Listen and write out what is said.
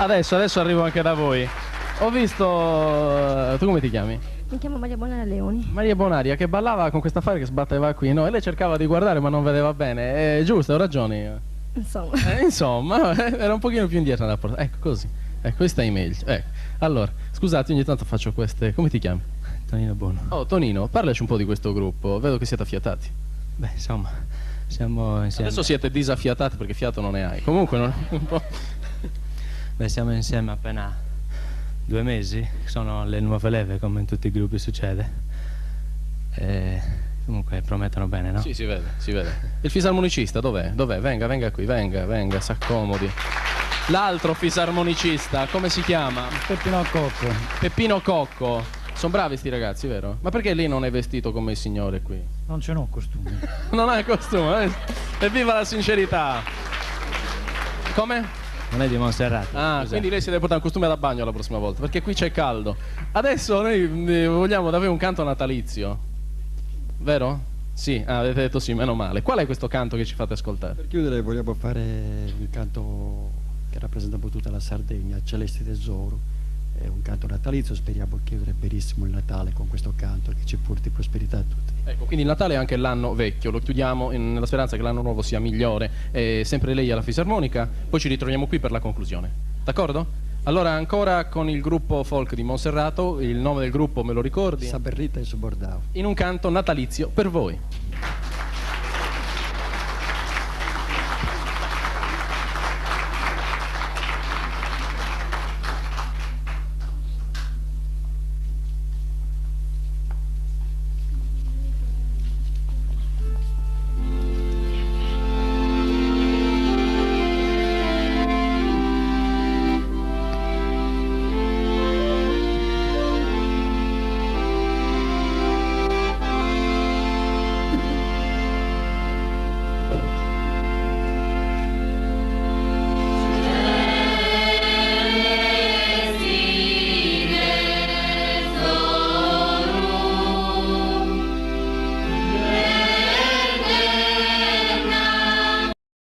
Adesso arrivo anche da voi. Ho visto... Tu come ti chiami? Mi chiamo Maria Bonaria Leoni. Maria Bonaria, che ballava con questa fare che sbatteva qui, no? E lei cercava di guardare ma non vedeva bene. È giusto, ho ragioni. Insomma. Insomma, era un pochino più indietro nella porta. Ecco, così. Ecco, così stai meglio. Ecco. Allora, scusate, ogni tanto faccio queste... Come ti chiami? Tonino Buono. Oh, Tonino, parlaci un po' di questo gruppo. Vedo che siete affiatati. Beh, insomma, siamo insieme. Adesso siete disaffiatati perché fiato non ne hai. Comunque, non... un po'... Beh, siamo insieme appena 2 mesi, sono le nuove leve come in tutti i gruppi succede. E comunque promettono bene, no? Sì, si vede, si vede. Il fisarmonicista dov'è? Dov'è? Venga qui, venga, s'accomodi. L'altro fisarmonicista, come si chiama? Peppino Cocco. Peppino Cocco. Sono bravi sti ragazzi, vero? Ma perché lì non è vestito come il signore qui? Non ce n'ho costume. Non ha il costume, evviva la sincerità! Come? Non è di Monserrato. Ah, cos'è? quindi lei si deve portare un costume da bagno la prossima volta, perché qui c'è caldo. Adesso noi vogliamo davvero un canto natalizio, vero? Sì, avete detto sì, meno male. Qual è questo canto che ci fate ascoltare? Per chiudere vogliamo fare un canto che rappresenta un po' tutta la Sardegna, Celeste Tesoro. È un canto natalizio, speriamo che chiudere benissimo il Natale con questo canto che ci porti prosperità a tutti. Ecco, quindi il Natale è anche l'anno vecchio, lo chiudiamo nella speranza che l'anno nuovo sia migliore. Sempre lei alla fisarmonica, poi ci ritroviamo qui per la conclusione. D'accordo? Allora ancora con il gruppo folk di Monserrato, il nome del gruppo me lo ricordi? Saberrita e Sobordao. In un canto natalizio per voi.